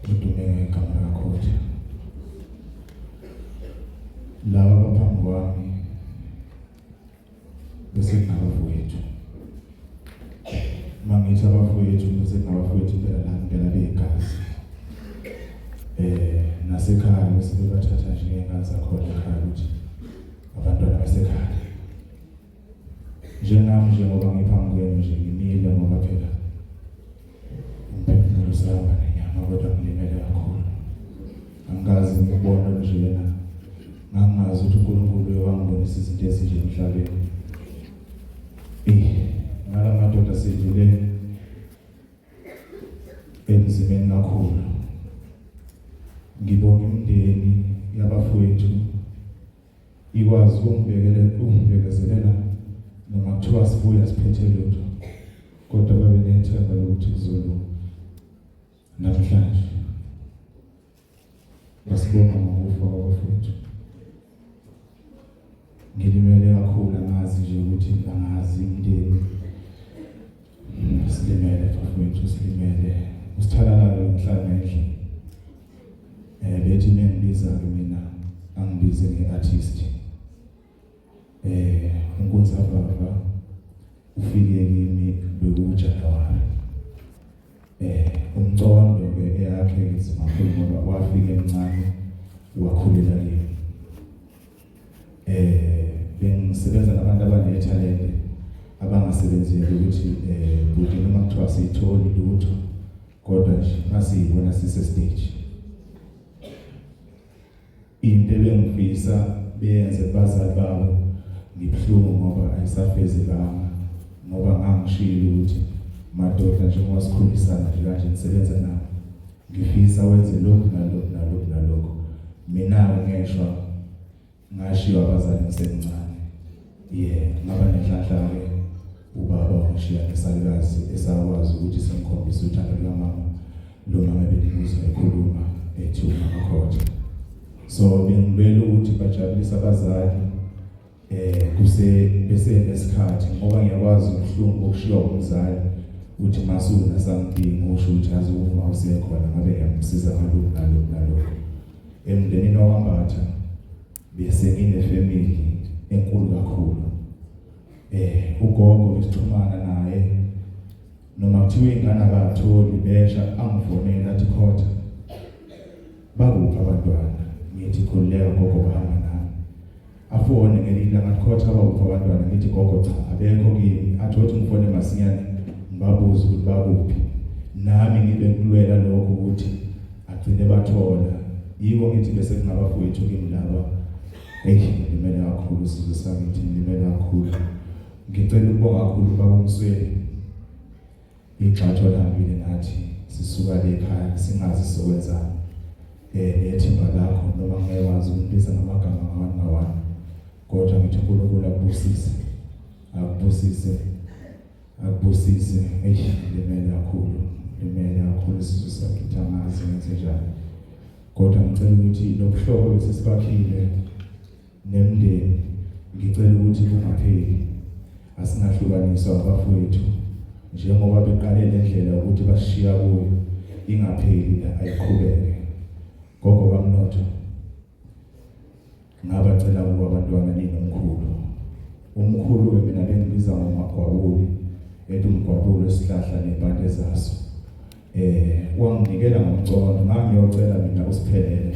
Ngidumeke igama lakho Nkosi. Laba abaphambi kwami bese ngabafowethu. Mangithi abafowethu bese ngabafowethu phela la ngena begazi. Nasekhaya bese bebathatha njengegazi zakhona ekhaya ukuthi abantwana basekhaya. Njengami njengoba ngiphambi kwenu nje ngimile ngoba phela umphefumulo usahamba nenyama kodwa ngilimele kakhulu. Angikazi ngibona nje yena. Ngangazi ukuthi uNkulunkulu uyangibonisa izinto ezinje emhlabeni. Ngala madoda sedlule emzimeni kakhulu. Ngibonga imindeni yabafowethu ikwazi ukungibekezelela noma kuthiwa sibuya siphethe lutho. Kodwa babe nethemba lokuthi kuzolo namhlanje basibonga ngokufa kwabafowethu. Ngilimele kakhulu angazi nje ukuthi angazi imindeni silimele bafowethu silimele usithalalala ngihlala ngendlela. Bethi mengibiza ke mina angibize ngeartist. Unkunzavava ufike kimi bekuJanuary. Umcondo ke yakhe ngizimkhulu ngoba wafika emncane wakhulela kimi. Bengisebenza nabantu abanethalente abangasebenzeli ukuthi ukuthi noma kuthiwa siyitholi lutho kodwa nje masiyibona sise stage. Into ebengifisa beyenze bazali babo ngibhlungu ngoba ayisafezekanga ngoba ngangishilo ukuthi madoda njengoba sikhulisana nje kanje nisebenza nabo ngifisa wenze lokhu nalokho mina ngeshwa ngashiwa abazali ngisemncane ngaba nenhlanhla ke ubaba wangishiya ngesalikazi esakwazi ukuthi simkhombise uthando lukaMama lo mama ebenibuza ekhuluma ethi uMakhotha. So bengibela ukuthi bajabulisa abazali bese nesikhathi ngoba ngiyakwazi ubuhlungu okushiwa umzali uthi masuna something usho ukuthi azuma usekhona ngabe ngiyamsiza ngalokho. Emndenini wakwambatha bese ngine-family enkulu kakhulu. Ugogo besixhumana naye noma kuthiwa ingane akatholi besha angifonela athi Khotha bakuphi abantwana. Ngithi khuleka gogo bahamba nami. Afone ngelinye ngathi Khotha bakuphi abantwana. Ngithi gogo cha abekho kimi. Athi uthi ngifone masinyane ngibabuza ukuthi bakuphi. Nami ngibe ngikulwela lokho ukuthi agcine bathola. Yiko ngithi bese ngabafowethu kimi laba. Ngimele kakhulu sizwe sami ngithi ngimele kakhulu. Ngicela ukubonga kakhulu baba uMsweli. Ixhatsho lambile nathi sisuka le ekhaya singazi sokwenzani. Nethemba lakho noma ngekwazi ukubiza ngamagama ngawani kodwa ngithi uNkulunkulu akubusise limele kakhulu sizwe sami ngithi angazi ngenze njani. Kodwa ngicela ukuthi lobuhlobo bese sibakhile nemndeni ngicela ukuthi kungapheli asingahlukaniswa abafowethu njengoba beqale lendlela ukuthi bashiya kuyo ingapheli la ayiqhubeke. Gogo bamnotho ngabacela kuba abantwana umkhulu ke mina bengibiza ngomagwabuli ethi umgwabulo esihlahla nempande zaso. Wanginikela ngomcondo ngangiyocela mina usiphelele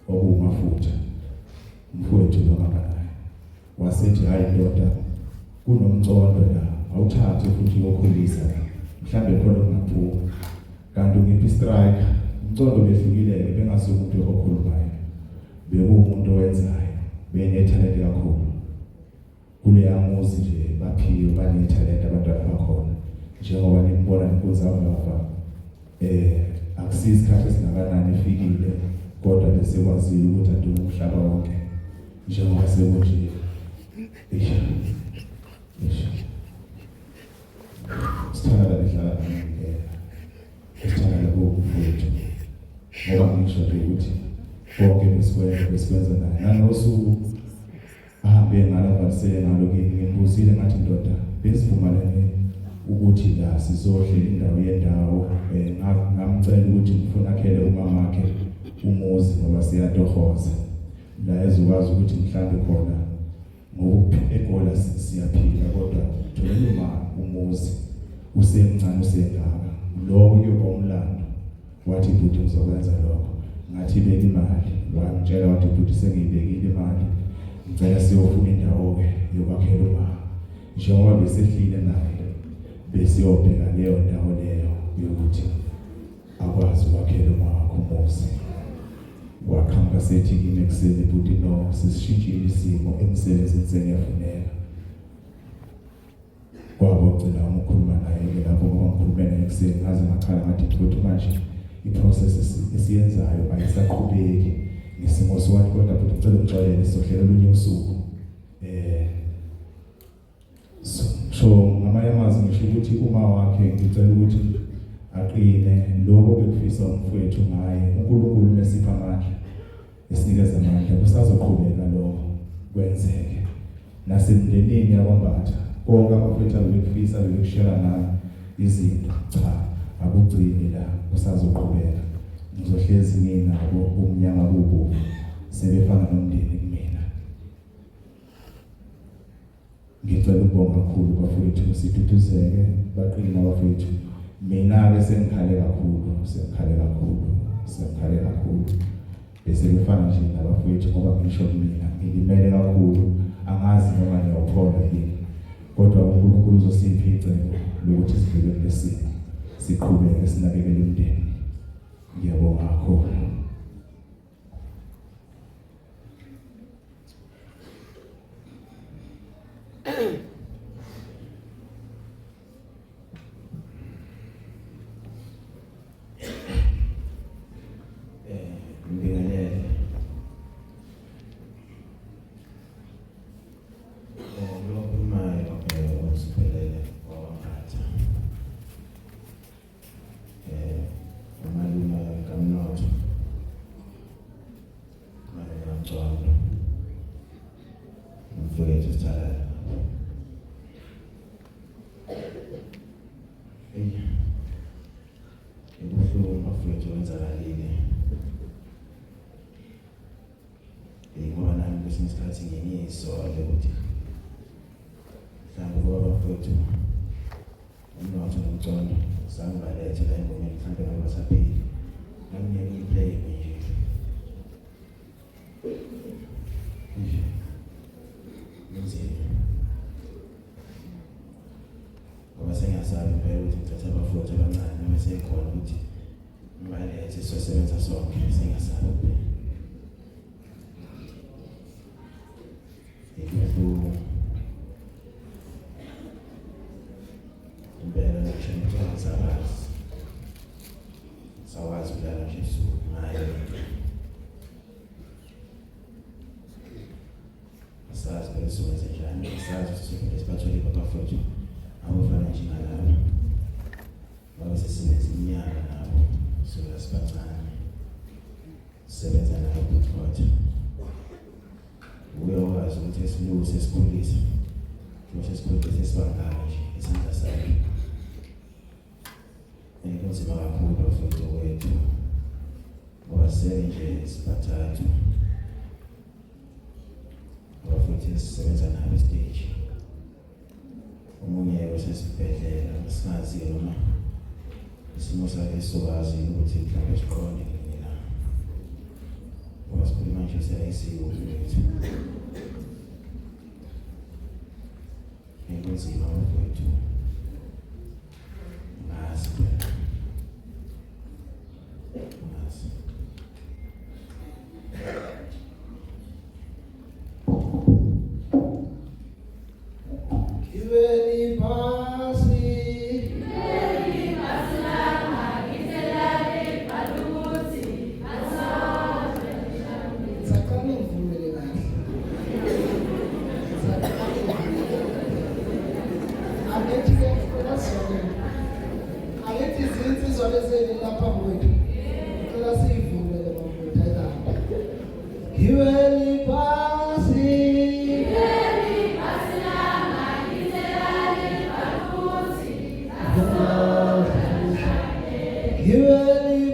okumafutha mfowethu lokabanayo wasethi hayi ndoda kunomcondo la awuthathe futhi uyokhulisa mhlambe khona kungaphuma kanti ngiphi strike umcondo behlukile bengasukuthi okhulumayo bekumuntu owenzayo benethalente kakhulu kule yamuzi nje baphiwe banethalente abantwana bakhona njengoba nimbona nkuzavava akusizi isikhathi esingakanani efikile kodwa bese kwazile ukuthi adule umhlaba wonke njengoba sekunje. Sithanda lehlala ngeke sithanda ukufutha ngoba ngisho nje ukuthi bonke besikwenza naye nanosuku ahambe ngalapha ngalo ngibuzile ngathi ndoda besivumelane ukuthi la sizodlela indawo yendawo ngamcela ngicela ukuthi ngifuna akhele umama wakhe umuzi ngoba siyatohoza la ezokwazi ukuthi mhlambe khona ngoba eGola siyaphila kodwa thola umuzi usemncane usengaka lokho kuyoba umlando wathi futhi uzokwenza lokho ngathi beka imali wangitshela wathi futhi sengiyibekile imali ngicela siyofuna indawo ke yokwakhela umama njengoba besedlile naye besiyobheka leyo ndawo leyo yokuthi akwazi ukwakhela umama umuzi wakhamba sethi kimi ekuseni futhi no sisishintshile isimo emsebenzini sengiyafuneka kwabo ngicela ukukhuluma naye lapho ngoba ngikhulume naye ekuseni ngaze ngakhala ngathi futhi manje iprocess esiyenzayo ayisaqhubeki ngesimo sowathi kodwa futhi ngicela ukuxolela sohlela olunye usuku so ngamanye amazwi ngisho ukuthi uma wakhe ngicela ukuthi aqine lokho bekufisa umfowethu ngaye uNkulunkulu mesipha amandla esinikeza amandla kusazoqhubeka lokho kwenzeke nasemndenini yakwambatha konke abafethu abekufisa bekushela nami izinto cha akugcini la kusazoqhubeka ngizohlezi nginabo umnyama kubo sebefana nomndeni kumina ngicela ukubonga kakhulu bafethu sithutuzeke baqina bafethu mina ke sengikhale kakhulu bese kufana nje nabafethu ngoba ngisho mina ngilimele kakhulu angazi noma ngiyophola yini kodwa uNkulunkulu uzosipha icebo lokuthi sidlule lesimo siqhubeke sinakekele umndeni ngiyabonga kakhulu You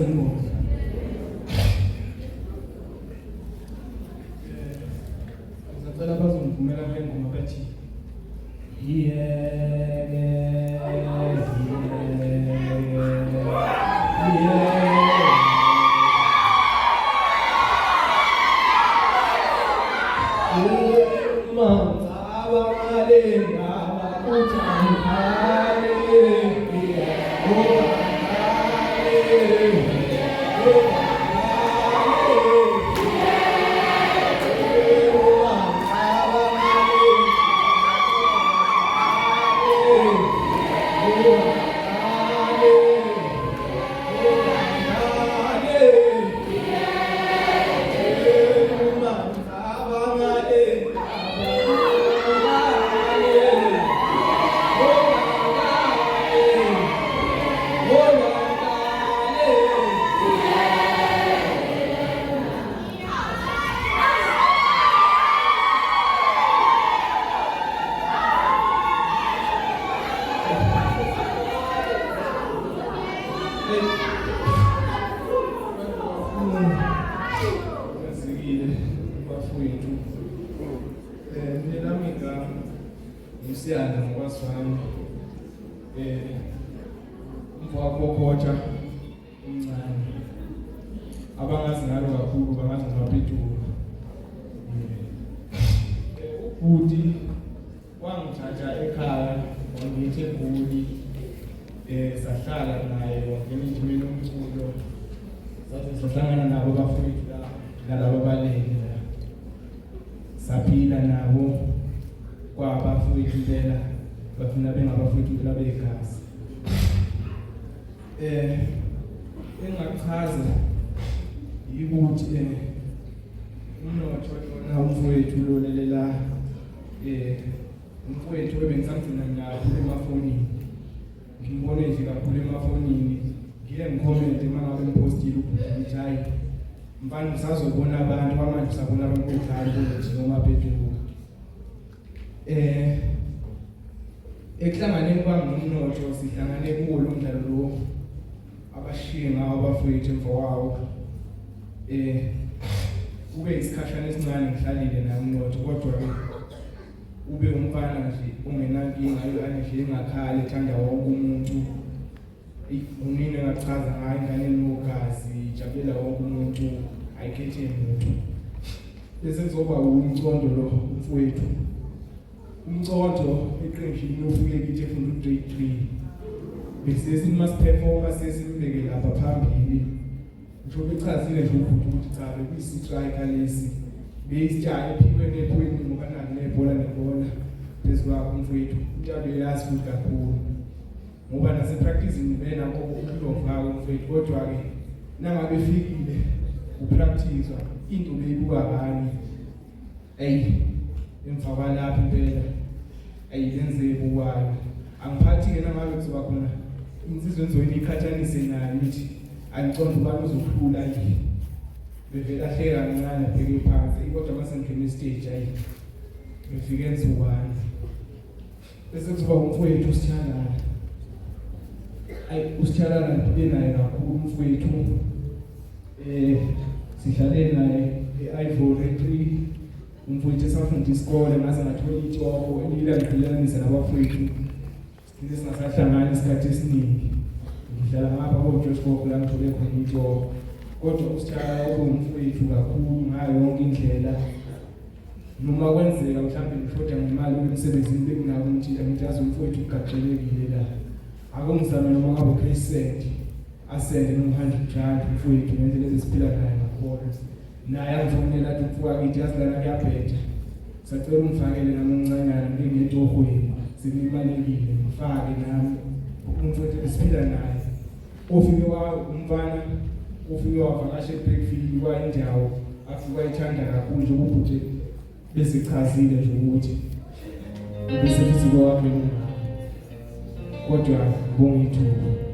ngibona. Ngicela bazongivumela kule ngoma bathi Siyana ngokwasifana umfowabo umncane abangazi ngalo kakhulu bangazi ngamaPetulu ubhuti wangithatha ekhaya wangithi eGoli sahlala naye wangena endimeni yomculo sahlangana nabo abafowethu nalabo abaleni saphila nabo kwabafowethu impela bafuna bengabafowethu impela begazi engachaza ukuthi umnotho wona umfowethu lolelela umfowethu ebengisamgcina ngaphula emafonini ngimbone nje kakhulu emafonini ngike ngicommente mangabe ngipostile ukuthi hayi mfana usazobona abantu amanje usabona abantu bedlala nje noma Petulu ekuhlanganeni kwami nomnotho sihlangane kuwo lo mdlalo lo abashiye ngawo abafowethu emva kwawo ube isikhashana esincane ngihlalile naye umnotho kodwa ke ube umfana nje ungenankinga nje engakhali ethanda wonke umuntu unini engachaza ngayo ingane enogazi ijabulela wonke umuntu ayikhethe umuntu bese kuzoba umcondo lo umfowethu umcondo eqenjini ufike kithi efuna ugrade 3 bese simust perform sesimbeke lapha phambili njobe echazile nje ukuthi cha bekuyisistrike lesi beyisitshaya ephikweni ephweni ngoba nani nebhola bese kwakho umfowethu njalo yazi ukuthi kakhulu ngoba nase practicing bena ukuvaka umfowethu kodwa ke nangabe efikile upractice into beyibuka ngani emva kwalapho impela ayilenze buwayo angiphathi ke nangabe kuzoba khona insizwe enzoyini ikhathanise nayo ukuthi angiconda ubani uzokhulula yini bevela hleka kancane bheke phansi kodwa masengene stage ayi befike enzubani bese kuzoba umfowethu usithandana usithandana ndibe naye kakhulu umfowethu sihlale naye e-Ivory 3 umfowethu esafunda isikole ngaze ngathola itshoko elilangiqhilanisa nabafowethu singasahlangana isikhathi esiningi ngihlala ngapha koJoshua la ngithole khona itshoko kodwa usitshaya umfowethu kakhulu ngayo yonke indlela noma kwenzeka mhlawumbe ngithola ngemali emsebenzini bekunako ngithi umfowethu ugaqelekile la akungizame noma ngabe u-100 asende noma 100 rand umfowethu ngendlela ezisiphila naye ngakhona naye angifonela athi mfowethu ngithi yasilana kuyabhetha sacela ungifakele nami omncanyana ngingetohweni senimalekile ngifake nami umfowethu esiphila naye ofike umfana ufike wavakasha eBreakfield kwayindawo afike wayithanda kakhulu nje ukuthi bese chazile nje ukuthi bese futhi kwakhe kodwa ngibonga ithuba